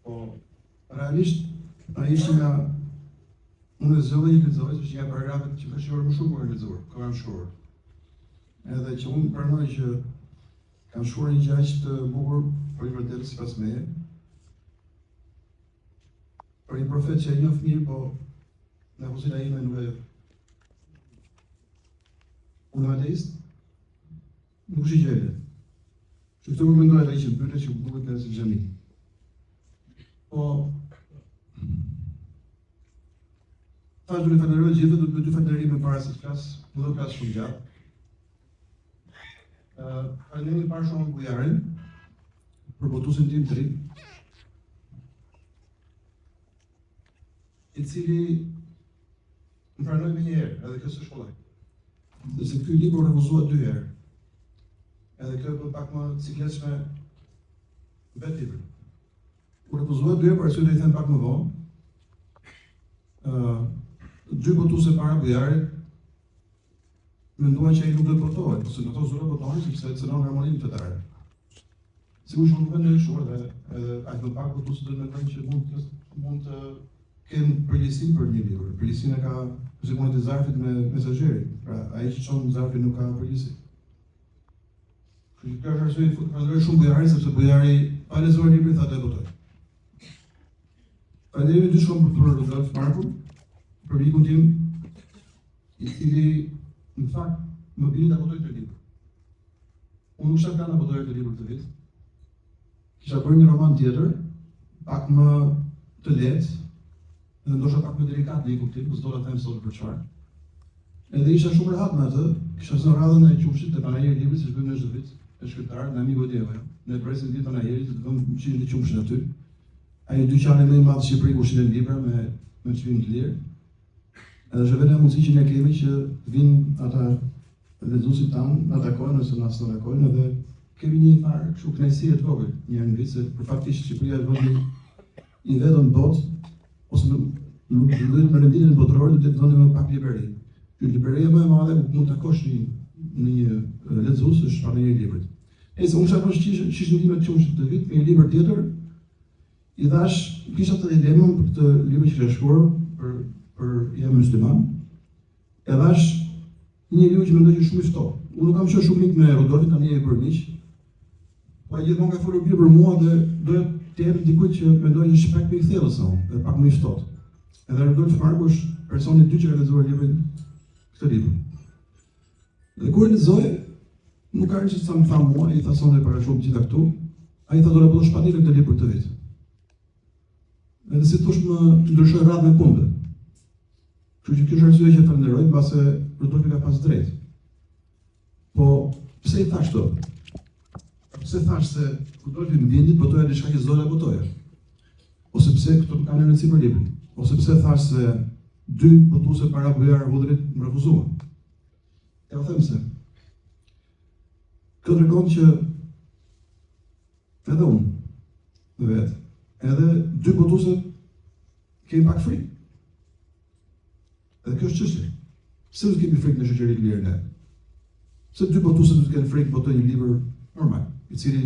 Po, realisht, ai ishte nga unë zëllë i lexoj, është nga paragrafet që më shkruar më shumë për lexuar, kam shkruar. Edhe që unë pranoj që kam shkruar një gjë aq të bukur për një vërtetë sipas meje. Për një profet që e njoh mirë, po në kuzina ime nuk e unë ateist, nuk është i gjele. Që këto më mendoj edhe që bëre që duhet të nëse xhami. Po, tash do të falenderoj gjithë, do të falenderoj më para se të flas, do të flas shumë gjatë. Falenderoj para shumë Bujarin për botuesin tim të ri, i cili më pranoi më një herë, edhe kjo s'është kollaj. Sepse ky libër refuzua 2 herë. Edhe kjo është pak më cikletshme vetë libër. Kur refuzua 2 herë, për arsye do i them pak më vonë. 2 botuese para Bujarit menduan që ai nuk do të votohet, ose do të zonë votohen sepse cënon harmoninë fetare. Sigurisht nuk kanë ndryshuar edhe aq më pak botuese do të mendojnë që mund të kenë përgjegjësi për një libër. Përgjegjësinë ka përsepunit e zarfit me mesazherin. Pra ai që çon zarfin nuk ka përgjegjësi. Kjo është arsye që falenderoj shumë Bujarin sepse Bujari pa lexuar librin tha do të votoj. Falenderoj dy shumë për Rodolf Markun, për mikun tim, i cili në fakt më bini ta votoj këtë libër. Unë nuk isha plan ta votoja këtë libër këtë vit. Kisha bërë një roman tjetër, pak më të lehtë, dhe ndoshta pak më delikat në një kuptim, s'do ta them sot për çfarë. Edhe isha shumë rehat me atë, kisha zënë radhën e qumshit te panajeri i librit, siç bëjmë ne çdo vit, e shkrimtar në amigo Deva. Ne presim ditën e panajerit, të vëmë qishin e qumshit aty. Ai dyqani më i madh në Shqipëri ku shiten libra me çmim të lirë. Edhe është vetëm mundësi që ne kemi që vinë ata lexuesit tanë, na takojnë ose na takojnë edhe kemi një farë kështu kënaqësie të vogël një herë në vit se përfaktisht Shqipëria është vendi i vetëm në botë ose nuk duhet me rendinën botërore do të thonë më pak liberi. Ky liberia më e madhe mund të takosh në një lexues është panajeri i librit. Nëse unë çfarë shishim me çumshit të vit, një libër tjetër i dash kisha të dilemën për këtë libër që ka shkruar për jam musliman. E dash një libër që mendoj që shumë i ftohtë. Unë nuk kam qenë shumë mik me Rodolfin, tani e bër miq. Po ai gjithmonë ka folur mirë për mua dhe doja të jep dikujt që mendoj që është pak më i thellë se unë, dhe pak më i ftohtë. Edhe Rodolf Marku është personi i dytë që ka lexuar librin këtë libër. Dhe kur e lexoj, nuk ka rëndësi sa më tha mua, i tha sonte para shumë gjitha këtu, ai tha do ta bësh patjetër këtë libër këtë vit. Edhe si thosh më ndryshoi radhë me punëve. Kështu që kjo është arsye që falenderoj, mbase Rodolfi ka pas drejt. Po pse i thash këto? Pse thash se Rodolfi më vjen ditë botoja diçka që zola botoja? Ose pse këto kanë rëndësi për librin? Ose pse thash se 2 botuese para Bujar Hudrit më refuzuan? E u them se kjo tregon që edhe unë vetë, edhe 2 botuese kemi pak frikë. Edhe kjo është çështje. Pse do kemi frikë në shoqëri të lirë ne? Pse 2 botuese do të kenë frikë votojnë një libër normal, i cili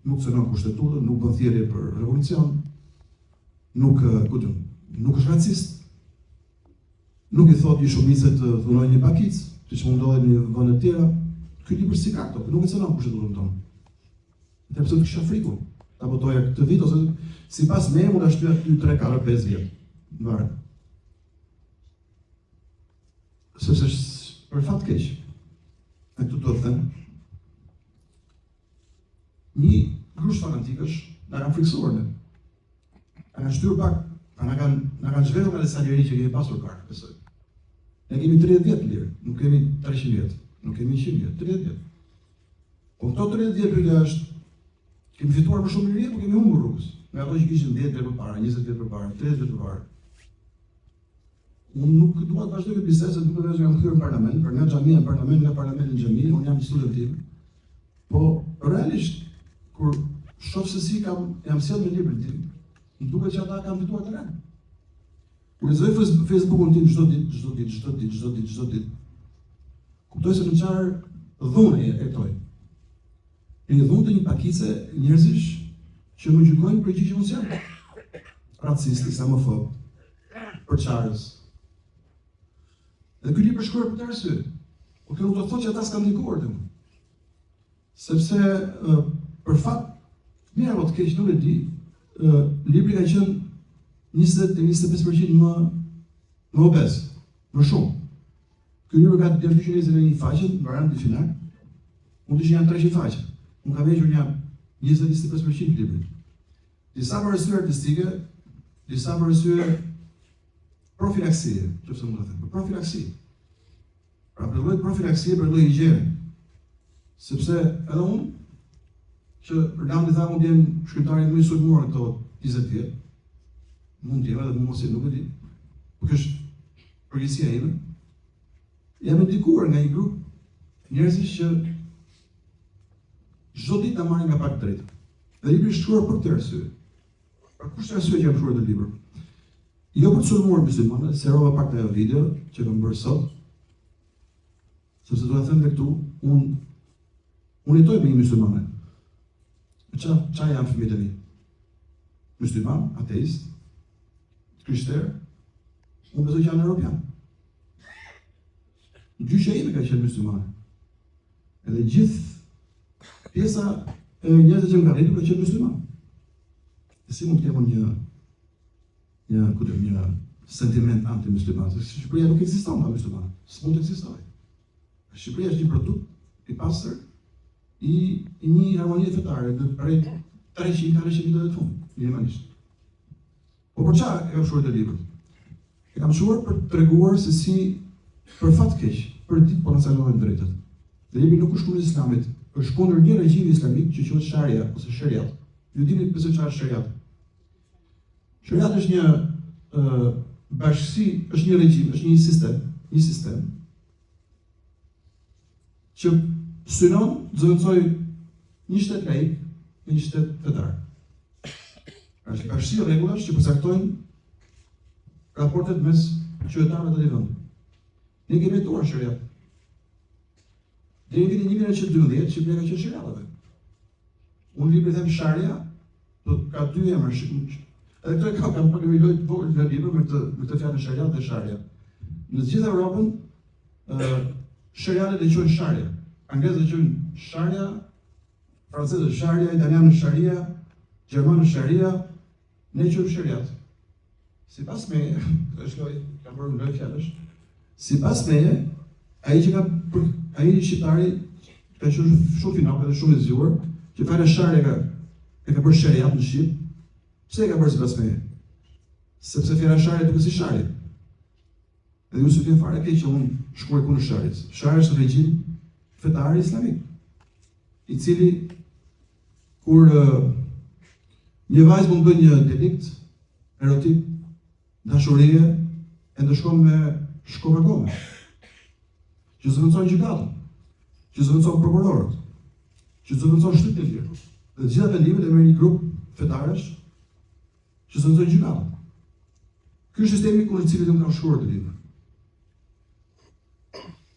nuk cënon kushtetutën, nuk bën thirrje për revolucion, nuk është racist, nuk i thotë një shumicë të dhunojnë një pakicë, siç mund ndodhet në vende të tjera. Ky libër si ka këto, nuk e cënon kushtetutën tonë. Dhe pse do kisha frikun ta votoja këtë vit ose sipas me mund ta shtyja 2, 3, 4, 5 vjet. Varet. Sepse për fat keq. E këtu do të them. Një grup fanatikësh na kanë friksuar ne. Na kanë shtyr pak, na kanë zhveshur nga salari që kemi pasur parë, besoj. Ne kemi 30 vjet lirë, nuk kemi 300 vjet, nuk kemi 100 vjet, 30 vjet. Po këto 30 vjet pyetja është, kemi fituar më shumë lirë, po kemi humbur rrugës. Me ato që kishin 10 vjet përpara, 20 vjet përpara, 30 vjet përpara. Unë nuk dua të vazhdoj këtë bisedë se duhet të jam kthyer në parlament, për nga xhamia në parlament, nga parlamenti në xhami, unë jam student tim. Po realisht kur shoh se si jam sjell me librin tim, më duket që ata kanë fituar terren. Kur lexoj Facebook-un tim çdo ditë. Kuptoj se në çfarë dhunë jetoj. Në dhunë të një pakice njerëzish që më gjykojnë për gjë që unë jam. racist, islamofob, për çarës. Dhe ky libër është shkruar për këtë arsye. Por kjo nuk do të thotë që ata s'kan ndikuar të më. Sepse për fat, mirë apo të keq, nuk e di, libri ka qenë 20-25% më obez, më shumë. Ky libër ka 221 faqe, në variantin final, mund të janë 300 faqe. Unë ka vequr një 20-25% librit. Disa për arsye artistike, disa për arsye profilaksie, nëse mund ta them, për profilaksi. Pra për lloj profilaksie, për lloj higjiene. Sepse edhe unë, që për Landi tha mund jem shkrimtari më i sulmuar këto 20 vjet, mund të jem edhe mos e nuk e di. Por kjo është përgjegjësia ime. Jam ndikuar nga një grup njerëzish që çdo ditë na marrin nga pak drejtë. Dhe libri është shkruar për këtë arsye. Për kush arsye që jam shkruar këtë libër? Jo për të sulmuar muslimanët, serova pak të ajo video që kam bërë sot, sepse do të them tek këtu, unë jetoj me një muslimane. Qa jam fëmijët e mi? Musliman, ateist, krishter, unë besoj që janë europian. Gjyqja ime ka qenë muslimane. Edhe gjithë pjesa e njerëzve që më kanë rritur ka qenë musliman. E si mund të kemi një sentiment anti-musliman, se Shqipëria nuk ekziston nga musliman, s'mund të ekzistojë. Shqipëria është një produkt i pastër i një harmonie fetare në prej 300-400 viteve të fundit, minimalisht. Po për çfarë e kam shkruar të librin? E kam shkruar për të treguar se si për fat keq, për ditë po na calohen drejtat. Dhe libri nuk është kundër Islamit, është kundër një regjimi islamik që quhet Sharia ose Shariat. Ju dini pse çfarë është Shariat? Shariat është një bashkësi, është një regjim, është një sistem që synon të zëvendësoj një shtet laik me një shtet fetar. Është një bashkësi rregullash që përcaktojnë raportet mes qytetarëve të atij vendi. Ne kemi jetuar Shariat. Deri në vitin 1912 Shqipëria ka qenë Shariatave. Unë libri them Sharia, do ka dy emra. Edhe këto kam pak një lloj të vogël në libër me këtë fjalën Shariat dhe Sharia. Në të gjithë Europën, Shariatet e quajnë Sharia. Anglezët e quajnë Sharia, francezët Sharia, italianët Sharia, gjermanët Sharia, ne quajmë Shariat. Sipas meje, kam bërë një lloj fjalësh. Sipas meje, ai shqiptari ka qenë shumë finok dhe shumë i zgjuar, që fjala Sharia e ka bërë Shariat në Shqip. Pse e ka bërë sipas meje? Sepse fjala Sharia duket si Shari. Dhe ju s'u fare keq që unë shkruaj kundër Sharit. Shari është regjim fetar islamik, i cili kur një vajzë mund bëjë një delikt erotik, dashurie, e ndëshkon me shkova gome, që zëvendëson gjykatën, që zëvendëson prokurorët, që zëvendëson shtëpitë e lirë. Dhe gjitha vendimet e merr një grup fetarësh që zëvendësojnë gjykatën. Ky është sistemi kundër cilit unë kam shkruar të libër.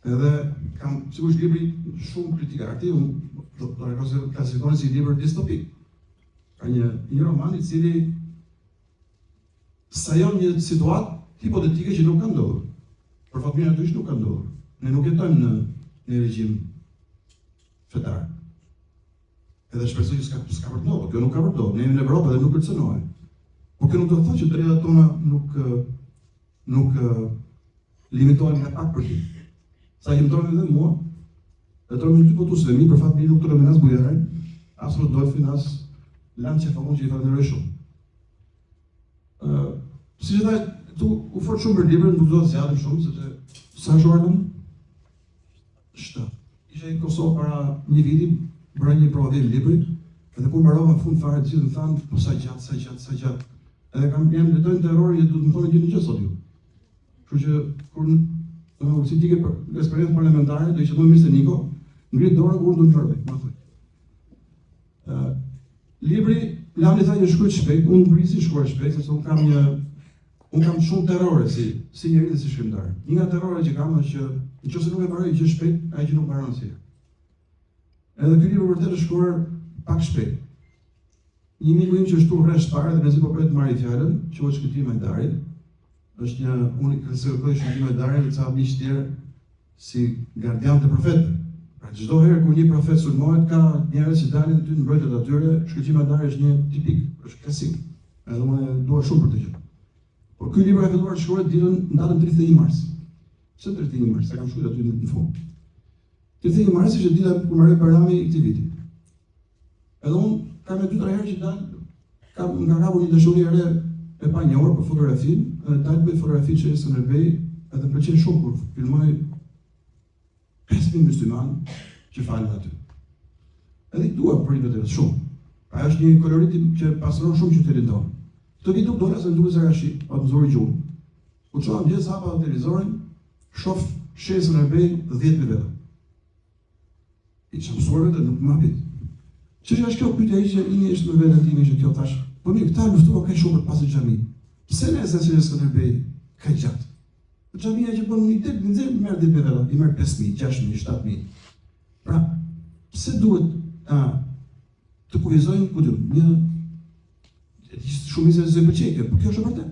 Edhe kam sigurisht libri shumë kritikar, unë do të klasifikoni si libër distopik. Ka një roman i cili sajon një situatë hipotetike që nuk ka ndodhur. Për fat mirë aty nuk ka ndodhur. Ne nuk jetojmë në një regjim fetar. Edhe shpresoj që s'ka për të ndodhur. Kjo nuk ka për të ndodhur. Ne jemi në Evropë dhe nuk kërcënohej. Por kjo nuk do të thotë që drejtat tona nuk limitohen nga pak për ti. Sa që më trojnë edhe mua, dhe trojnë ty potusëve mi, për fat mirë nuk të rëmen as bujarën, as Rodolfin, as Lanë që famon që i falenderoj shumë. Si që thaj, tu u fort shumë për libër, nuk do të zjadëm shumë, sepse sa shorën? 7. Ishe në Kosovë para një viti, bëra një provadhim librit, edhe kur mbarova në fund fare të gjithë më thanë, po sa gjatë. Edhe jam letojnë terrori, du të më thonë gjithë një që sot ju. Kështu që, kur si ti ke eksperiencë parlamentare, do ishte më mirë se Niko, ngrit dorë kur do të shërbej, ma thoj. Libri, Lani tha që shkruaj shpejt, unë brisi shkruaj shpejt, sepse unë kam shumë terrore si njeri dhe si shkrimtar. Një nga terrore që kam është që nëse nuk e mbaroj gjë shpejt, ai që nuk mbaron si. Edhe ky libër vërtet është shkruar pak shpejt. Një miku im që është turp rresht parë dhe mezi po pret marrë fjalën, quhet Shkëlqim Majdarit. Është një unik kërcëllë Shkëlqim Majdarit dhe ca miq tjerë si gardian të profetëve. Pra çdo herë kur një profet sulmohet ka njerëz që dalin ty në mbrojtjet atyre, Shkëlqim Majdari është një tipik, është klasik. Edhe unë dua shumë për të gjë. Por ky libër ka filluar të shkruhet ditën datën 31 mars. Pse 31 mars? Sa kam shkruar aty në fund. 31 mars është dita kur marrë Barami i këtij viti. Edhe unë kam me 2-3 herë që nga kapur një dashuri e re e panjohur për fotografinë, edhe dalë bëj fotografi që së nërbej, edhe më pëlqen shumë kur filmoj 5.000 musliman që falen aty. Edhe i dua për i vetes shumë. Ajo është një kolorit që pasëron shumë qytetin tonë. Këtë vit nuk dola se më duket se ka shi, pa të mëzori gjuhën. Ku çoa mëngjes hapa televizorin, shoh shesën e nërbej 10 veta. I që mësuar vetë nuk më hapit. Çështja është kjo pyetja që një është me veten time që kjo thash. Po mirë, këta luftuan kaq shumë për pasë xhami. Pse ne se Skënderbej ka gjatë? Xhamia që bën një ditë, nxjerr merr ditë me veta, i merr 5.000, 6.000, 7.000. Pra, pse duhet të kujtëzojmë ku një shumica e pëlqejë, por kjo është vërtet.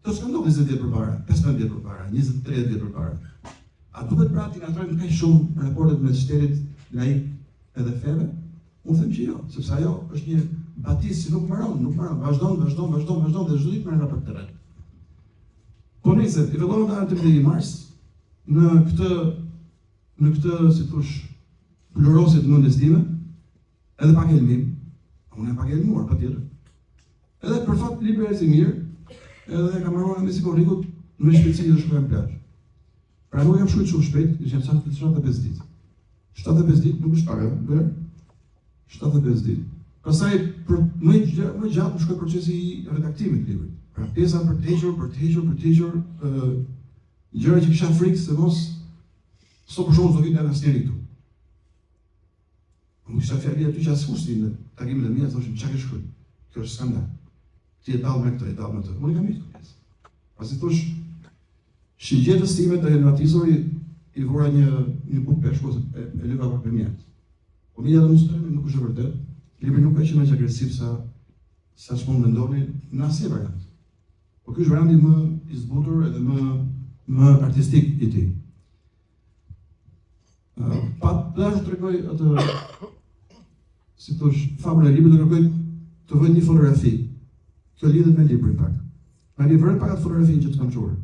Do s'ka ndodhur 20 vjet përpara, 15 vjet përpara, 20-30 vjet përpara. A duhet pra ti ngatrojmë kaq shumë raportet mes shtetit laik edhe feve? Unë them që jo, sepse ajo është një batisë që nuk mbaron, vazhdon dhe çdo ditë merr raport të re. Po nëse i vëllon datën 31 mars në këtë si thosh plurosje të mendjes time, edhe pak helmim, unë e pak helmuar patjetër. Edhe për fat libri është i mirë, edhe kam marrë me sikorrikut në shpejtësi të shkojmë në plazh. Pra nuk jam shkruar shumë shpejt, ishin 75 ditë. 75 ditë nuk është pak, bërë? 75 ditë. Pastaj për më gjatë më shkoi procesi i redaktimit të librit. Pra pjesa për të hequr, gjëra që kisha frikë se mos për shumë do vitë edhe asnjëri këtu. Më kisha fjali aty që askush në takimet e mia thoshin çka ke shkruar. Kjo është skandal. Ti e dall me këtë, e dall me atë. Unë kam thënë këtë. Pasi thosh shigjetës time të helmatisur i vura një buk peshku e lëva për mjetë. Po mi edhe muslimi nuk është vërtet, libri nuk ka qenë aq agresiv sa s'mund mendoni në asnjë variant. Po ky është varianti më i zbutur edhe më artistik i tij. Pa të tregoj atë si thosh famën e librit, do kërkoj të vëj një fotografi. Kjo lidhet me librin pak. Ma një vërë pak atë fotografinë që të kam çuar.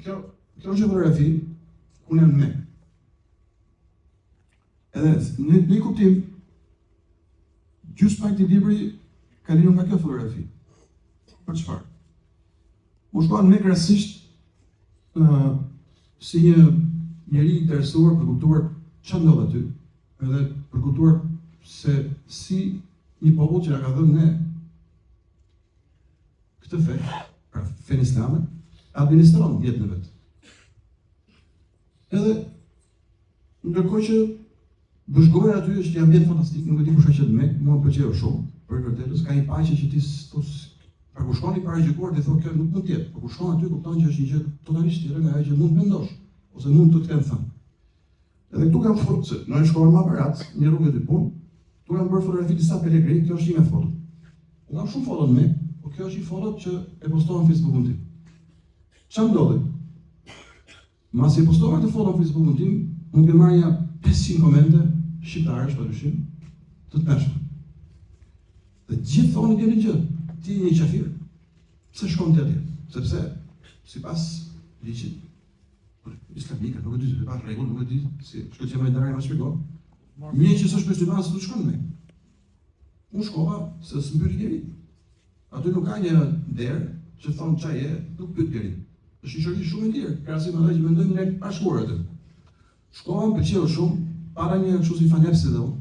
Kjo është fotografi, unë jam me. Edhe në një kuptim, gjysmë pak të libri ka linur nga kjo fotografi. Për çfarë? U shkoan me krasisht si një njeri interesuar për kuptuar ç'a ndodh aty, edhe për kuptuar se si një popull që na ka dhënë ne këtë fe, pra fen islame, administron jetën e vet. Edhe ndërkohë që bëshgoja aty është një ambient fantastik, nuk e di kush ka qenë me, mua më pëlqeu shumë, për vërtetës ka një paqe që ti pra kur shkon i paraqykuar ti thotë kjo nuk mund të jetë, por kur shkon aty kupton që është një gjë totalisht tjetër nga ajo që mund të mendosh ose mund të kenë thënë. Edhe këtu kam foto, se në shkolla më aparat, një rrugë të punë, tu kam bërë fotografi disa pelegrin, kjo është një nga foto. Unë kam shumë foto me, por kjo është një foto që e postova në Facebook-un tim. Ç'a ndodhi? Masi e postova këtë foto në Facebook-un tim, mund të marrja 500 komente shqiptarësh padyshim të tmerrshme. Dhe gjithë thonë një gjë, ti je një qafir. Pse shkon ti atje? Sepse sipas ligjit islamik, nuk e di, sipas rregull, nuk e di, si Shkëlqim Majdari më shpjegon. Një që s'është musliman s'do të shkon me. Unë shkova se s'mbylli deri. Aty nuk ka një derë që thon ç'a je, nuk pyet deri. Është një shoqëri shumë e lirë, krahasim me ato që mendojmë ne bashkuar aty. Shkova, më pëlqeu shumë, para një kështu si fanepse dhe unë.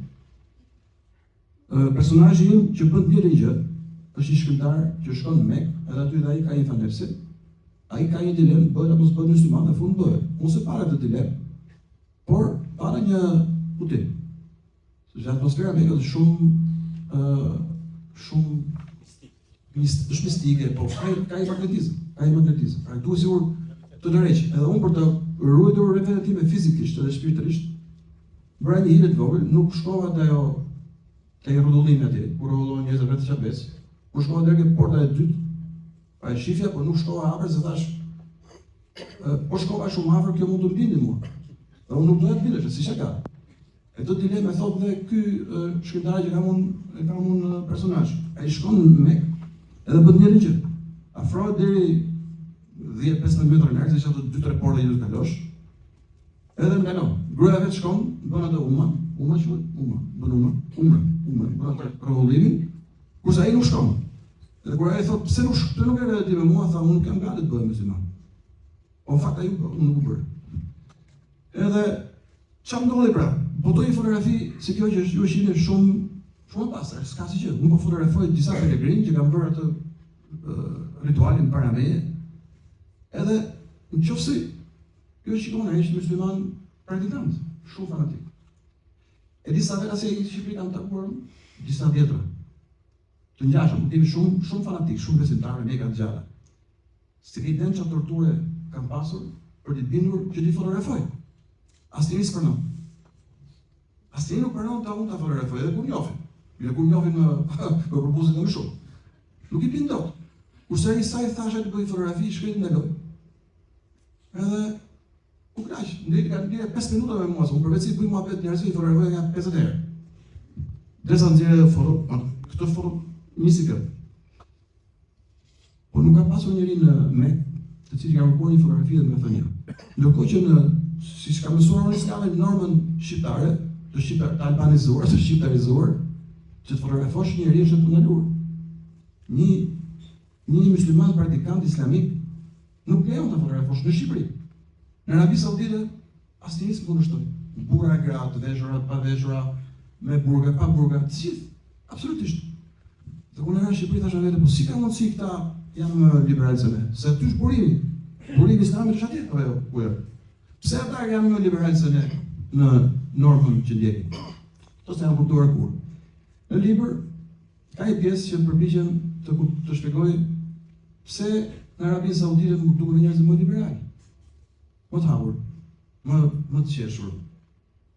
Personazhi im që bën një gjë, është një shkrimtar që shkon në Mekë, edhe aty dhe ai ka një fanepse. Ai ka një dilemë, bëhet apo s'bëhet musliman, në fund bëhet. Unë se para këtë dilemë, por para një putim. Sepse atmosfera me këtë shumë është mistike, po ka i magnetizëm. Pra duhet sigur të tërheq. Edhe unë për të ruajtur veten time fizikisht edhe shpirtërisht, bëra një hile të vogël, nuk shkova te rrotullimi atje, kur rrotullohen njerëzit vetë çabes. Kur shkova deri ke porta e dytë, pa e shifja, po nuk shkova afër se thash, po shkova shumë afër, kjo mund të mbinte mua. Dhe unë nuk doja të bindesh, si ka. E do dilemë thotë dhe ky shkrimtari që kam unë personazh. Ai shkon në Mekë edhe bën njëri gjë. Afrohet deri 10-15 metra larg, se ato 2-3 porta që do të kalosh. Edhe më kalon. Gruaja vetë shkon, bën ato bën ato rrotullimin, kurse ai nuk shkon. Edhe kur ai thotë pse nuk e vjen ti me mua, tha unë nuk jam gati të bëhem musliman. Po në fakt ai nuk u bër. Edhe çfarë ndodhi pra? Botoi fotografi si kjo që ju shihni shumë pastër, s'ka si gjë. Unë po fotografoj disa pelegrinë që kanë bërë atë ritualin para meje. Edhe nëse kjo shikon ai është musliman praktikant, shumë fanatik. E disa vetë se në Shqipëri kanë takuar disa tjetra. Të ngjashëm, jemi shumë fanatik, shumë besimtarë, ne kanë gjalla. Si ke idenë që torture kanë pasur për të bindur që ti fotografoj. Asnjëri s'pranon. Asnjëri nuk pranon ta unë ta fotografoj, edhe kur njohin. Edhe kur njohin me propozit më shumë. Nuk i bin dot. Kurse ai sa i thashë të bëj fotografi, shkret ndaloj. Edhe u knaq, ndej ka bie 5 minuta me mua, unë përveç se bëj muhabet njerëzve i fotografoj nga 50 herë. Derisa nxjerrë foto, këtë foto nisi kë. Po nuk ka pasur njëri në Mekë, të cili ka kërkuar një fotografi dhe më thënë ja. Ndërkohë që siç ka mësuar unë s'kam normën shqiptare, të albanizuar, të shqiptarizuar, që të fotografosh njëri është të ndaluar. Një musliman praktikant islamik nuk lejon të fotografosh në Shqipëri. Në Arabi Saudite asnjëri s'mund të shtoj. Burra, gra, të veshura, pa veshura, me burga, pa burga, të gjithë, absolutisht. Dhe kur në Shqipëri thashë vetë, po si ka mundësi këta janë liberalë se ne? Se aty është burimi. Burimi islamit është atje, apo jo? Pse ata janë më liberalë se ne në normën që ndjekin? Kto s'e kanë kuptuar kur. Në libër ka një pjesë që përpiqem të shpjegoj pse në Arabinë Saudite më duken njerëz më liberalë. Më të hapur, më të qeshur.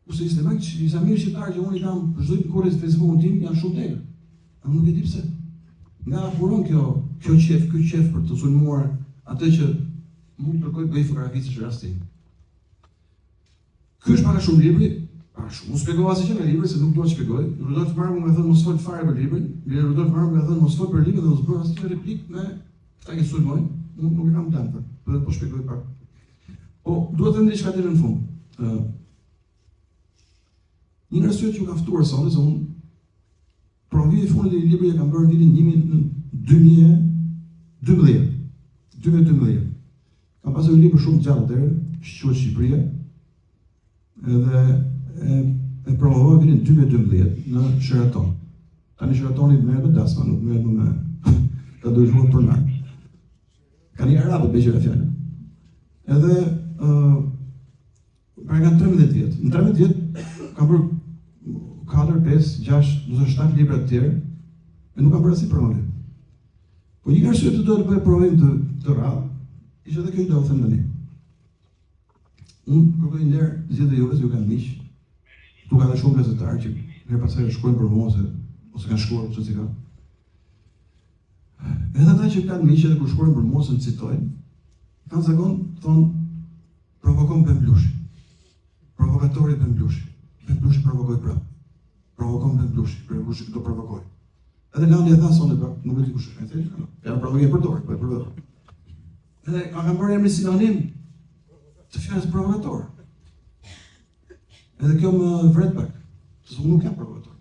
Kurse islamit shqiptar që unë i kam çdo ditë kurrë në Facebook-un tim janë shumë tegër. Unë nuk e di pse. Nga punon kjo qef për të sulmuar atë që mund të kërkoj bëj fotografisë në rastin. Ky është pak shumë libri, unë shpjegova asgjë nga libri se nuk dua të shpjegoj. Rudolf Marko më ka thënë mos fol fare për librin. Rudolf Marko më ka thënë mos fol për librin dhe mos bëj asnjë replikë me këta që sulmojnë. Unë nuk e kam dënë, po shpjegoj pak. Po, duhet të ndaj diçka deri në fund. Një arsye që u ka ftuar sot, se unë provimin e fundit të librit e kam bërë vitin 2012. Kam pasur një libër shumë gjallë atëherë, quhet Shqipëria. Edhe e provova vitin 2012 në Sheraton. Tani Sheratoni merret me dasma, nuk merret me ta dojshmon për na. Ka një arabë me gjëra fjalë. Edhe pra nga 13 vjet. Në 13 vjet kam bërë 4, 5, 6, 7 libra të tjerë e nuk kam bërë asnjë provim. Po një arsye të doja të bëj provim të radhë, ishte edhe kjo do të them tani. Unë kërkoj nder zgjedhje juve, ju kanë miq. Tu ka dhe shumë gazetarë që her pas here shkruajnë për mua ose kanë shkruar çfarë si ka. Edhe ata që kanë miq edhe kur shkruajnë për mua ose më citojnë, kanë zakon thonë provokon Pemblushi. Provokatori Pemblushi. Pemblushi provokoi prapë. Provokon Pemblushi do provokoj. Edhe Landi e tha sonte pak, nuk e di kush e thënë. Ja provokoi për dorë, po e përdor. Edhe ka bërë emri sinonim të fjalës provokator. Edhe kjo më vret pak, se unë nuk jam provokator.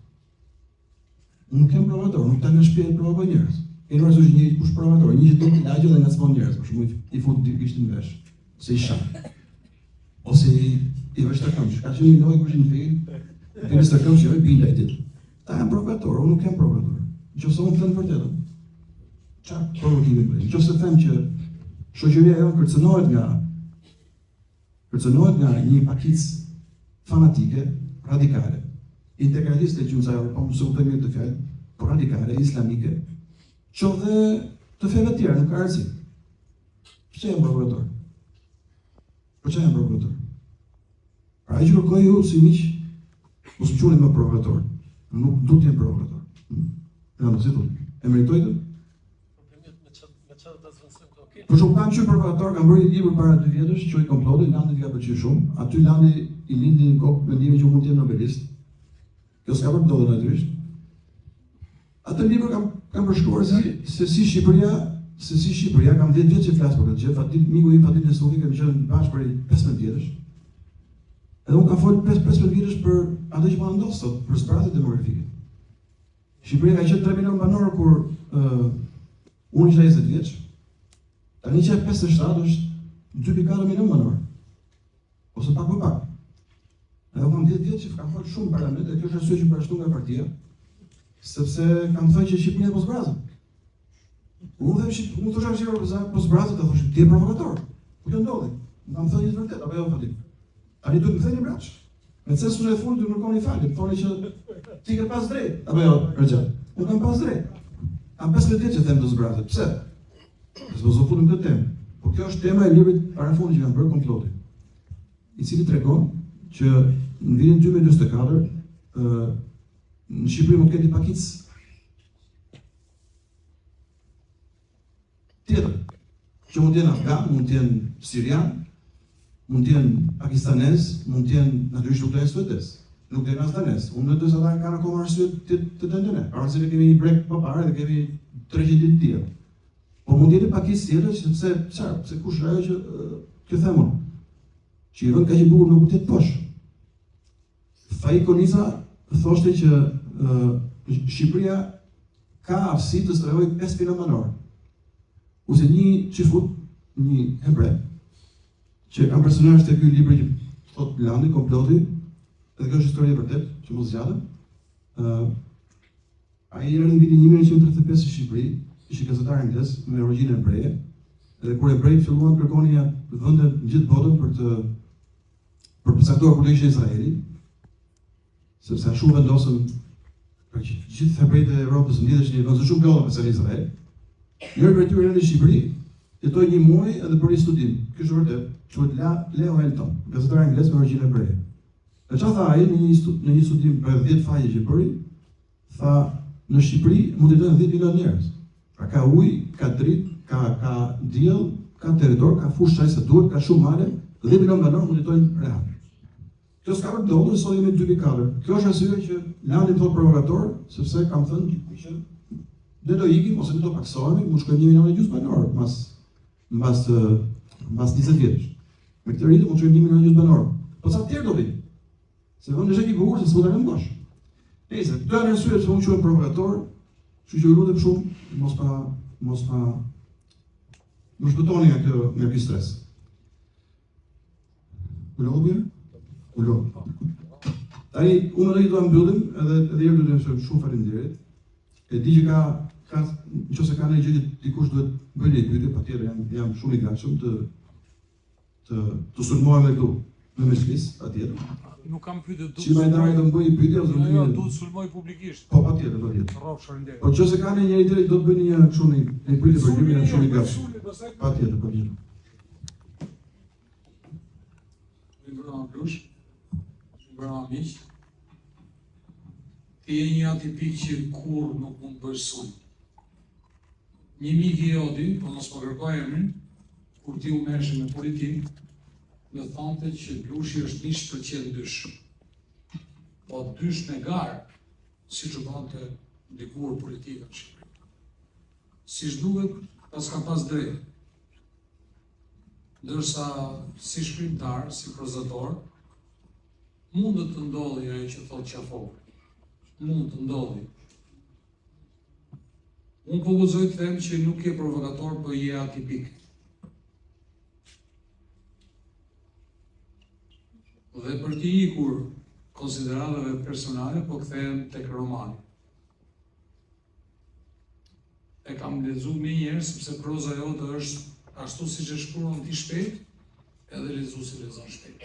Unë nuk jam provokator, nuk ta nga shtëpia e provokoj njerëz. E nuk është një kush provokator, një që do të lagjë dhe ngacmon njerëz, për shembull i fut dikisht në vesh, se i shaq. Ose i vesh të këmbësh, ka që një lojë kush i në fejnë, e në së këmbësh i ojë binda i ditë. Ta jam provokator, unë nuk jam provokator. Nëse unë them vërtetën, çfarë provokimi bëj? Nëse them që shoqëria jonë kërcënohet nga një pakicë fanatike, radikale, integraliste që unë po mësoj të mirë të fjalë, po radikale, islamike, Qo dhe të feve tjera, nuk ka rëndësi. Për që jam provokator? Për që jam provokator? Pra e që kërkoj ju si miq, mos më quani më provokator. Nuk du t'jem provokator. Si thot, e meritoj të? Për shumë kam qenë provokator, kam bërë një libër para 2 vjetësh, quhet Komploti, Landi ka pëlqyer shumë. Aty Landi i lindi në kokë mendimin që mund të jem nobelist. Kjo s'ka për ndodhur natyrisht. Atë libër kam përshkruar se si Shqipëria kam 10 vjet që flas për këtë gjë. Miku im Fatin Nesufi kemi qenë bashkë për 15 vjetësh. Edhe unë kam folë 15 vjetësh për atë që po ndodh sot, për zbrazjet demografike. Shqipëria ka qenë 3 milion banor kur unë isha 20 vjeç. Tani që e 57 është 2.4 milion banor. Ose pak më pak. Edhe unë kam 10 vjeç që kam folë shumë në parlament, dhe kjo është arsye që përshtu nga partia, sepse kam thënë që Shqipëria po zbrazet. Unë thosha Shqipëria po zbrazet, dhe thoshim, ti je provokator. Po kjo ndodhi. Më kam thënë një vërtet, apo jo Fatin? Tani duhet të thëni braç. Me censurën e fundit do kërkoni falje, thoni që ti ke pas drejt, apo jo, Rexha? Unë kam pas drejt. Kam 15 vjet që them të zbrazet. Pse? Sepse do futem këtë temë. Po kjo është tema e librit parafundit që kam bërë Komploti, i cili tregon që në vitin 2024 në Shqipëri mund të ketë pakicë tjetër, që mund të jenë afgan, mund të jenë sirian, mund të jenë pakistanez, mund të jenë natyrisht nuk të jenë suedez, nuk të jenë as danez. Unë në dësa ata kanë akoma arsye të dëndëne. Para se ne kemi një brek përpara dhe kemi 300 ditë tjetër. Po mund të jetë pakicë tjetër, sepse kush është ajo që kjo them unë, që i vend kaq i bukur nuk mund të jetë poshtë. Faik Konisa thoshte që Shqipëria ka aftësi të strehojë 5 milion banor. Ose një çifut, një hebre, që kam personazh të ky libri që thot Landi, Komploti, dhe kjo është histori e vërtet, që mos zgjatem. Ai era në vitin 1935 në Shqipëri, ishte gazetar anglez me origjinë hebreje, dhe kur hebrejt filluan të kërkonin vende në gjithë botën për të përcaktuar politikën e Izraelit, sepse ashtu vendosën gjithë hebrejt e Evropës lidheshin një vend shumë lodhur me Izrael. Njëri prej tyre në Shqipëri jetoi një muaj edhe bëri studim. Kjo është vërtet, quhet Leo Elton, gazetar anglez me origjinë hebreje. Dhe çfarë tha ai në një studim për 10 faqe që bëri, tha në Shqipëri mund të jetojnë 10 milion njerëz. Pra ka ujë, ka dritë, ka diell, ka territor, ka fushë çaj sa duhet, ka shumë male, 10 milion banor mund të jetojnë real. Kjo s'ka për ndodhur, sot jemi 2.4. Kjo është arsye që Landi më thot provokator, sepse kam thënë që ne do ikim ose ne do paksohemi, mund shkojmë 1,5 milion banor mbas 20 vjetësh. Me këtë ritëm mund shkojmë 1,5 milion banor. Po sa të tjerë do vinë? Se vendi është i bukur se s'mund ta lëmë bosh. Nëse këto janë arsyet që unë quhem provokator, kështu që lutem shumë mos shpëtoni nga ky stres. Ulo. Tani unë do të mbyllim edhe herë do të them shumë faleminderit. E di që nëse ka ndonjë gjë që dikush duhet bëjë një pyetje, patjetër jam shumë i gatshëm të sulmohem këtu në mezhlis, patjetër. Nuk kam pyetje do. Si më ndaj do të bëj një pyetje ose do të sulmoj publikisht. Po patjetër. Rrofsh, faleminderit. Po nëse ka ndonjë tjetër do të bëni një kështu një pyetje për librin, jam shumë i gatshëm. Patjetër. Bravo, miq. Ti je një atipik që kur nuk mund bësh sulm. Një mik i joti, po mos më kërkoj emrin, kur ti u merreshe me politikë, më thonte që Blushi është 1% dysh. Po dysh me garë, siç u bonte dikur politika në Shqipëri. Siç duhet, pas drejt. Ndërsa si shkrimtar, si prozator, mund të ndodhi ajo që thotë qafok. Mund të ndodhi. Unë po guxoj të them që nuk je provokator, po je atipik. Dhe për të ikur konsideratave personale, po kthehem tek romani. E kam lexuar më njëherë sepse proza jote është ashtu siç e shkruan ti shpejt, edhe lexuesi lexon shpejt.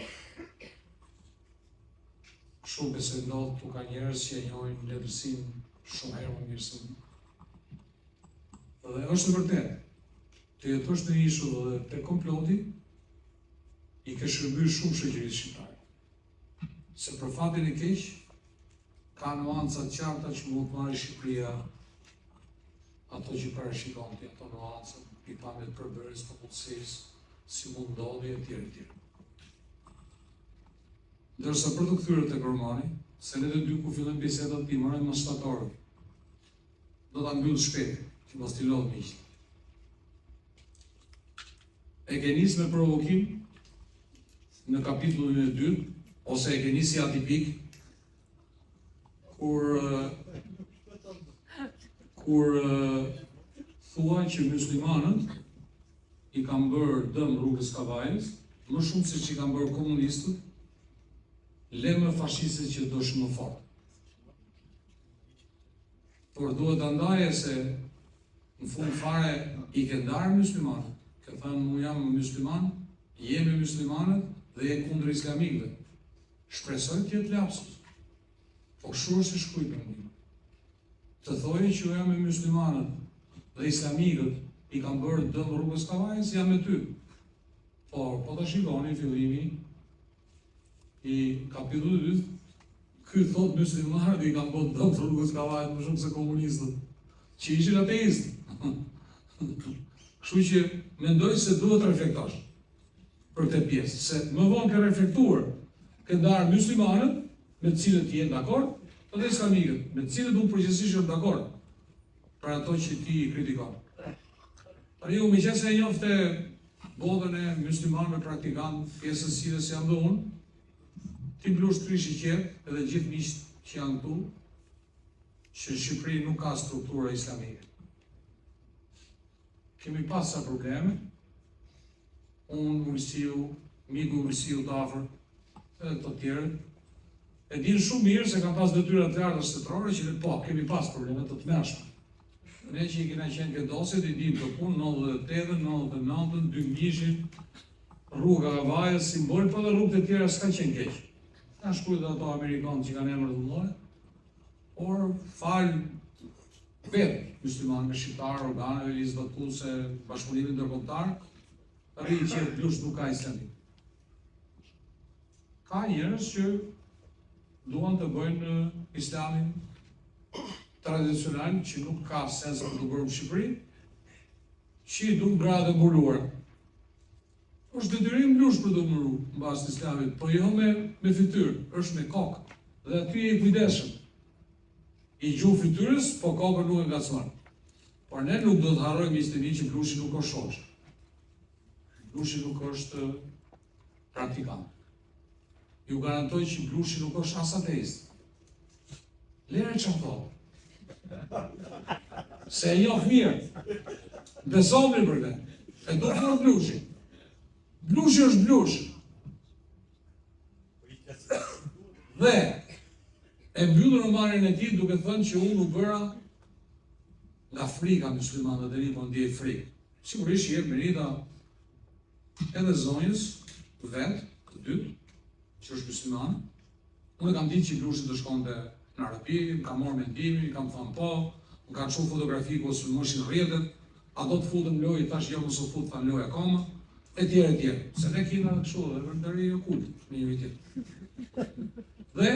Shumë besoj ndodh tu ka njerëz që e njohin letërsinë shumë herë më mirë se unë. Dhe është vërtet, të jetosh në ishull dhe te komploti, i ke shërbyer shumë shoqërisë shqiptare. Se për fatin e keq, ka nuanca të qarta që mund të marrë Shqipëria ato që parashikonte, ato nuanca, pikpamjet e përbërjes të mundësisë, si mund ndodhi etj. Ndërsa për të kthyer tek Romani, se ne të dy ku fillojmë bisedat ti marrëm në shtatorë. Do ta mbyll shpejt, që mos t'i lodh miq. E ke nisë me provokim në kapitullin e 2, ose e ke nisë atipik, kur thua që muslimanët i kanë bërë dëm rrugës Kavajës, më shumë se që i kanë bërë komunistët, lemë fashistët që do shumë më fort. Por duhet të ndaje se në fund fare i ke ndarë muslimanët, ke thënë mu jam musliman, jemi muslimanët dhe je kundër islamikëve. Shpresoj të jetë lapsus. Po kështu është e shkruajtur në libër. Të thojë që jam me muslimanët dhe islamikët i kanë bërë dëm rrugës Kavajës, jam me ty. Por, po të shikoni fillimi i kapitullit 2, ky thot muslimanët i kanë bërë dëm rrugës Kavajës më shumë se komunistët, që ishin ateistë. Kështu që mendoj se duhet të reflektosh për këtë pjesë, se më vonë ke reflektuar, ke ndarë muslimanët me të cilët jenë dakord, dhe islamikët, me të cilët unë përgjithsisht jam dakord për ato që ti i kritikon. Tani unë me qenë se e njofte botën e muslimanëve praktikantë, pjesës si dhe si jam dhe unë, ti mblush trish i qetë edhe gjithë miqtë që janë këtu, që Shqipëri nuk ka struktura islamike. Kemi pas sa probleme, unë Mursiu, miku Mursiu të afër, edhe të tjerët, e dinë shumë mirë se kam pas detyra të larta shtetërore që po, kemi pas probleme të tmerrshme. Ne që i kena qenë këtë dosjet, i dinë të punë 98, 99, 2000, rruga Kavajës, simbol, po dhe rrugët e tjera s'ka qenë keq. Ka shkruajtur dhe ato Amerikanë që kanë emër të mëdha, por falë vetë muslimanëve shqiptarë, organeve ligjvotuse, bashkëpunimit ndërkombëtar, rri që blush nuk ka islamik. Ka njerëz që duan të bëjnë islamin tradicional që nuk ka sens për të bërë në Shqipëri, që i duan gradë mbuluara. Është detyrim blush për të mbuluar mbas islamit, po jo me fytyrë, është me kokë. Dhe aty je i kujdesshëm. I gjuh fytyrës, po kokën nuk e ngacmon. Por ne nuk do të harrojmë istemi që blushi nuk është shoqë. Blushi nuk është praktikant. Ju garantoj që blushi nuk është as ateist. Lere që thotë. Se e njoh mirë. Besoni për ne. E do të thotë blushi. Blushi është blushi. Dhe e mbyllë romanin e tij duke thënë që unë u bëra nga frika muslimanëve dhe ri po ndjej frikë. Sigurisht jep merita edhe zonjës vetë, të dytë, që është musliman. Unë kam ditë që blushi të shkonte në Arabi, më kam marrë mendimin, kam thënë po, më kanë shumë fotografi ku sulmoshin rrjetet, a do të futem lojë, tash jo mos u fut fan lojë akoma, etj. Se ne kemi kështu edhe ndërri okult me njëri tjetër. Dhe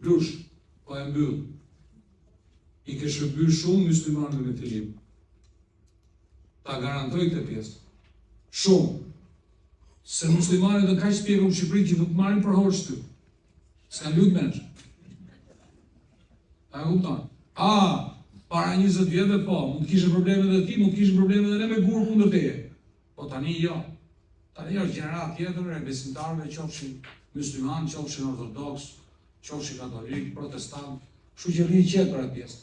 blush, po e mbyll. I ke shërbyer shumë muslimanëve me të libër. Ta garantoj këtë pjesë. Shumë. Se muslimanët dhe kaq spjegëm në Shqipëri që nuk marrin për horë shty. S'kan lut menç. A e kupton? Para 20 vjetëve po, mund të kishe probleme dhe ti, mund të kishe probleme dhe ne me gurë kundër teje. Po tani jo. Tani është gjenerat tjetër e besimtarëve, qofshin musliman, qofshin ortodoks, qofshin katolik, protestant, kështu që rri qetë për atë pjesë.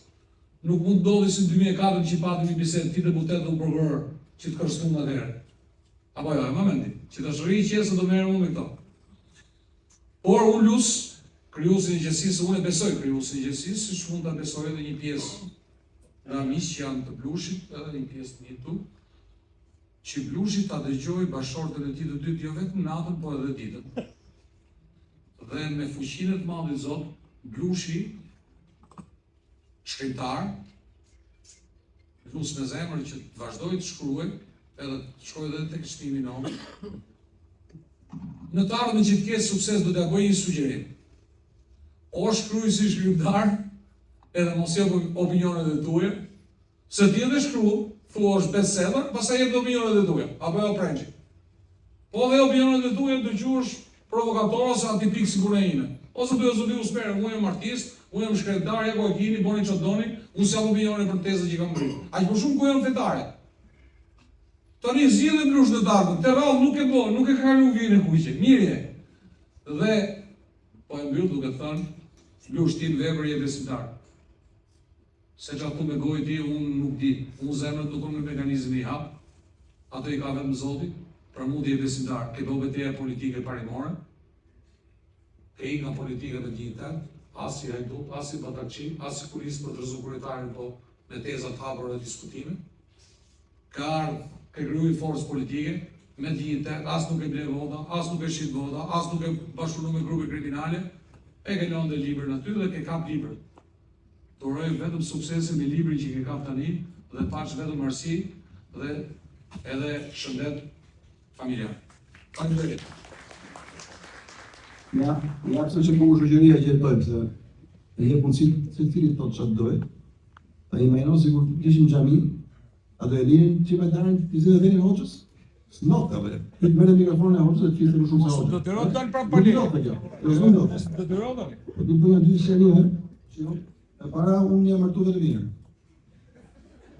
Nuk mund të ndodhi si në 2004 që patëm një bisedë ti dhe butet dhe un prokuror që të kërcënojmë atëherë. Apo jo, e më mendi, që të rri qetë se do merrem unë me këto. Por unë lus krijuesin e gjësisë, unë e besoj krijuesin e gjësisë, siç mund ta besoj edhe një pjesë nga miq që janë të blushit, edhe një pjesë të mitu, që blushit ta dëgjoj bashortën e tij të dytë jo vetëm natën, po edhe ditën. Dhe me fuqinë të madhe Zot, blushi shkrimtar, plus me zemër që të vazhdoj të shkruaj, edhe të shkruaj edhe tek shtimi i nomë. Në të ardhmen që të ketë sukses do t'ja bëj një sugjerim. O shkruaj si shkrimtar, edhe mos jep opinionet e tua, se ti edhe shkruaj, thua është bestseller, pastaj jep opinionet e tua, apo jo prengji. Po dhe opinionet e tua dëgjosh provokator ose antipik sikur e ime. Ose do të zoti uspere, unë jam artist, unë jam shkrettar, ja ku e kini, boni çfarë doni, unë s'jam opinione për tezën që kam bërë. Aq më shumë ku jam fetare. Tani zgjidhet ndrysh në datën. Te rrallë nuk e bën, nuk e ka lu vjen e kuqe. Mirë. Dhe po e mbyll duke thënë, Blushtin vepër je besimtar. Se që atu me gojë ti, unë nuk di. Unë zemrët nuk unë me mekanizmi i hap. Ato i ka vetëm Zoti. Për mu je besimtar. Ke do betejë politike parimore. Ke i nga politike të gjitha. Asi hajdu, asi batakçi, asi kulis për të rëzu kryetarin, po me teza të hapur dhe diskutime. Ka ardhë, ke kryu i forës politike, me gjithë, as nuk e ble vota, as nuk e shqit vota, as nuk e bashkëpunu me grupe kriminale, e ke lënë dhe libër në ty dhe ke kap libër. Të uroj vetëm suksesin me librin që ke kap tani, dhe paç vetëm marsi dhe edhe shëndet familjar. Faleminderit. Ja pse që po shoqëria që jetojmë, se e jep mundësi se cili thot çfarë doj. Ta imagjino sikur të ishim në xhami, a do e lirin që me darin të zënë veni hoxhës? S'no, ka vëre. Ti merr mikrofonin e hoxhës dhe ti thua shumë sa hoxhë. Do të rrot dal prapë pali. Do të rrot tani. Po ti bëj dy serie, që e para unë jam martuar vetëm mirë.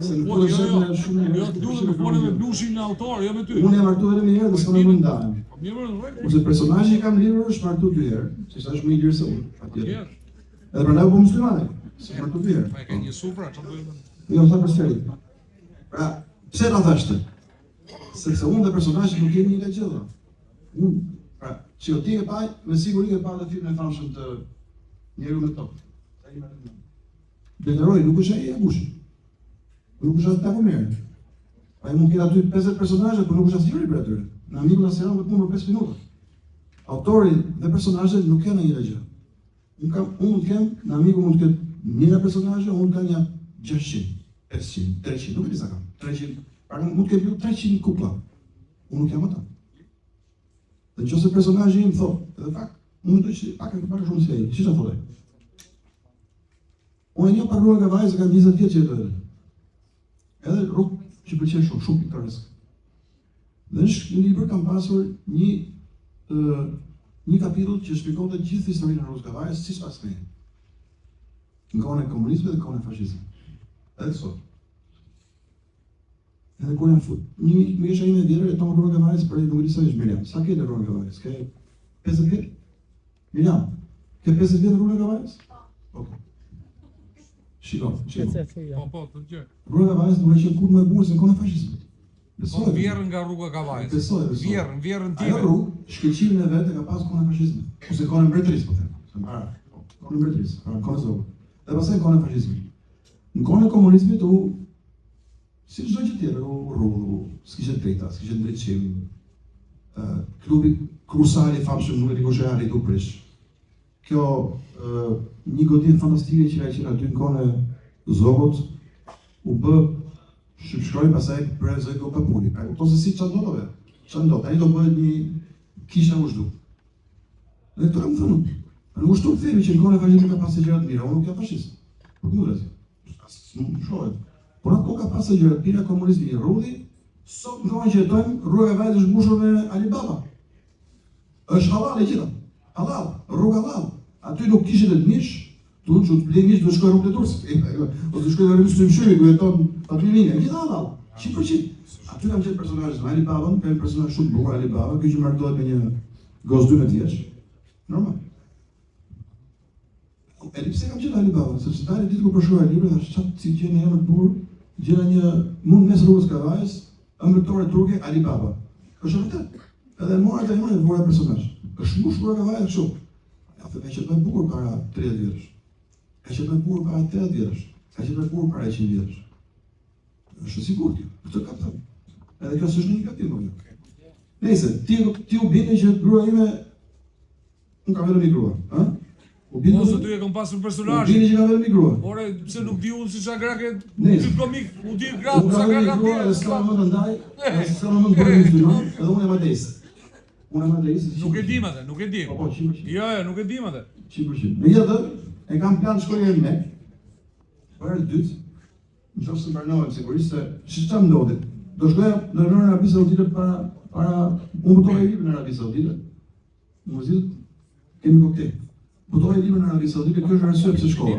Se nuk do të shkojmë shumë. Jo, duhet të folë me Blushin në autor, jo me ty. Unë jam martuar vetëm mirë dhe s'kam më ndahem. Mirë, Ose personazhi që kam lidhur është martuar dy herë, që është më i lirë se unë. patjetër. Edhe prandaj po muslimane. Se martuar dy herë. Pa e ka një supra, çfarë do të them? Jo, sa për sferit. Pra, pse ta thashtë? Sepse unë dhe personazhi nuk jemi një gjë. Unë, pra, që ti e pa, me siguri e pa dhe filmin e famshëm të Njeriu me tokë. Deleroj, nuk është ai e bush. Nuk është ata komerë. Ai mund të ketë aty 50 personazhe, por nuk është asnjëri për atyre. Në amikun e serialit punon për 5 minuta. Autori dhe personazhet nuk kanë një gjë. Unë mund të kem, në amiku mund të ketë 1000 personazhe, unë kam një 600, 500, 300, nuk e di sa kam. 300, pra mund të kem 300 kupa. Unë nuk jam ata. Dhe nëse personazhi im thotë, edhe fakt, unë do të pak shumë se ai. Si ta thotë? Unë një parruar nga vajzë kam 20 vjet që jetoj. Edhe rrugë që pëlqen shumë piktoresk. Dhe në libër kam pasur një kapitull që shpjegonte gjithë historinë e rrugës Kavajës si pas me. Nga kohën e komunizmit dhe kohën e fashizmit. Edhe sot. Edhe kur jam fut. Një mjesha ime e vjetër e tonë rrugën Kavajës për nuk e di sa është Miriam. Sa ke rrugën Kavajës? Ke 50 vjet? Miriam, ke 50 vjet rrugën Kavajës? Okej. Shiko. Po, të gjë. Rruga Kavajës nuk është kur më e bukur se kohën e fashizmit. Po vjerën nga rruga Kavajës. Besoj. Vjerën Ajo time. rrugë, shkëlqimin e vetë ka pas kohën e fashizmit. Ose kohën e mbretërisë, po them. Se para, kohën e mbretërisë, kohën e zogët. Dhe pastaj kohën e fashizmit. Në kohën e komunizmit si çdo gjë tjetër, rrugë, s'kishte drejta, s'kishte drejtësim. Klubi krusari i famshëm nuk e di kush e arritu prish. Kjo një godinë fantastike që ka qenë aty në kohën e zogut u bë shkruaj pasaj prezoj ko papuli. Pra kupton se si çfarë ndodhove. Çfarë ndodh? Ai do bëhet një kisha ushtu. Dhe këto më thonë, nuk është të themi që në kohën e fashizmit ka pasur gjëra të mira, unë nuk jam fashist. Po kundër. Nuk shohet. Por ato ka pasur gjëra të mira komunizmi i rrudhi, sot në kohën që jetojmë, rruga e Vajzës është mbushur me Alibaba. Është halal e gjitha. Halal, rruga halal. Aty nuk kishin të mish, tu që të blej mish do shkoj rrugë të Durrësit. Ose shkoj në rrugë të Mshyri, ku jeton patrilinja, gjitha halal. 100%. Aty kam gjetë personazhe në Alibaba, ka një personazh shumë bukur Alibaba, ky që martohet me një gos 12 vjeç. Normal. Edhe pse kam gjetë Alibaba, sepse tani ditë kur përshkruaj librin, thash çfarë si gjeni emër të bukur, gjena një mund mes rrugës Kavajës, ëmbëltore turke Alibaba. Është vërtet. Edhe mora të emrin e vura personazh. Është mbushur Kavajës kështu. Ja, ka qenë më bukur para 30 vjetësh. Ka qenë më bukur para 80 vjetësh. Ka qenë më bukur para 100 vjetësh. Është sigurt kjo. Këtë ka thënë. Edhe kjo s'është një gabim apo jo. Nëse ti u bini që grua ime unë kam vetëm një grua, ëh? Ose ty e kam pasur personazhin. Bini që ka vetëm i grua. Ore, pse nuk di unë si çka grake Nice. ty komik, u di Unë gratë ka sa vetëm i graka grua dhe ti. s'ka më të ndaj, dhe s'ka më të bërë musliman, edhe unë jam ateist. Unë jam ateist. Nuk e dim atë, nuk e dim. Po, 100%. Jo, nuk e dim atë. 100%. Megjithatë, e kam plan të shkoj në Mekë. Për herë të dytë, nëse më pranohen sigurisht se ç'ka ndodhi. Do shkoja në Arabi Saudite para unë botoj librin në Arabi Saudite. Muzit kemi kokte. Botoj librin në Arabi Saudite, kjo është arsye pse shkova.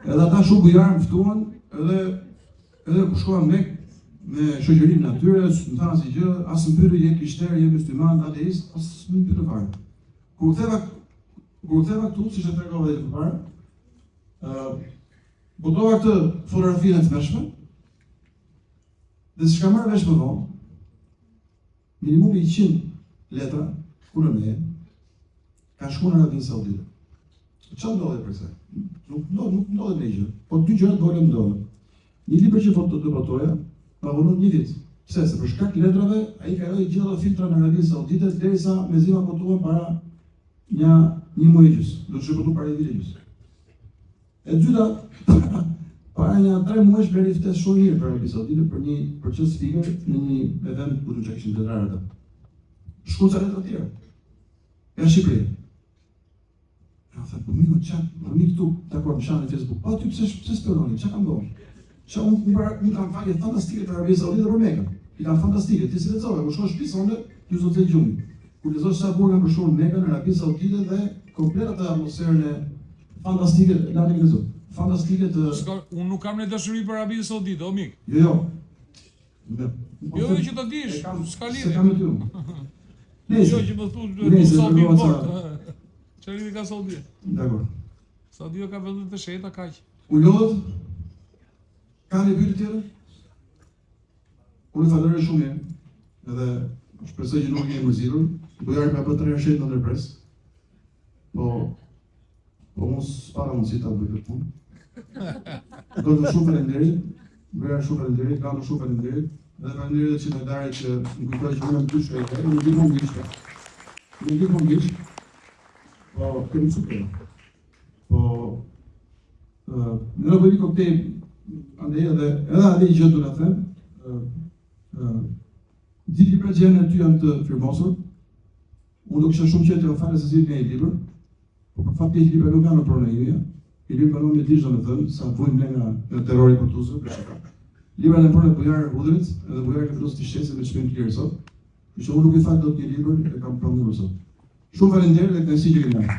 Edhe ata shumë bujar më ftuan, edhe ku shkova në Mekë me shoqërinë në atyre, më thanë asgjë, as më pyetën je krishter, je musliman, ateist, as më pyetën fare. Kur u theva këtu, siç e tregova edhe më parë, botova këtë fotografinë të mëshme, dhe s'ka marrë vesh më vonë, minimum 100 letra, kurë me, ka shku në Arabinë Saudite. Qa ndodhe për se? Nuk ndodhe me gjë, po 2 gjërat vole ndodhe. Një libër që të botoja, pa vonon 1 vit. Pse? Se për shkak letrave, a i ka rrëj gjitha filtra në Arabinë Saudite, derisa me zima botuan para një muaj gjys. Do të shëpëtu para 1 vit e gjys. E dyta, para një 3 muajsh bërë i ftesë shumë mirë për Arabinë Saudite për një proces speaker në një event ku që kishin të rarë ata. Shku ca letra tjera. Nga Shqipëria. Ja, thë, po mi këtu, dakor, më shanë në Facebook, pa ty pse spiononi, qa kam bërë? Qa unë kam faqe fantastike për Arabinë Saudite dhe për Mekën. I kam fantastike, ti si lexove, ku shko shtëpi sonde, ju zot lexoj gjumi. Kur lezosh sa burga për shumë Mekën, Arabinë Saudite dhe komplet atë atmosferën e fantastike, lani lezo. Fantastike të Unë nuk kam në dashuri për Arabinë Saudite, o mik. Jo. Jo, që të dish, s'ka lidhje. Se kam e ty. Jo, që më thu Nese, Saudi përgova fort. Çfarë lidhje ka Saudi? Dakor. Saudi ka vende të sheta kaq. U lodh, ka një pyetje tjetër? Unë falëroj shumë mirë, edhe shpresoj që nuk jeni mërzitur. Bujari ka bërë 3 herë shet në ndërpres. Po mos para mundësi ta bëj këtë punë. Do të shumë faleminderit, bëra shumë faleminderit, kam shumë faleminderit. Dhe faleminderit që në darë që më kujtoj që unë më dy shpejtë, unë di më ngishtë. Unë di më ngishtë. Po, kemi super. Po, në bëri koktej, andej edhe ade i gjë të në them, di libra që janë ty janë të firmosur, unë do kisha shumë qetë të fare se si nga i libër, po për fat keq libra nuk kanë në pronë e juja, i libra nuk me dish do me thëmë, sa vojnë ne nga terrori Kutuzë, për shaka. Libra në pronë e bujarë Udhërit, edhe bujarë Këtërës të shtesë dhe shpim të lirë sot, që unë nuk i fat do t'je libër e kam pranuar sot. Shumë faleminderit dhe kënaqësi që kemi marrë.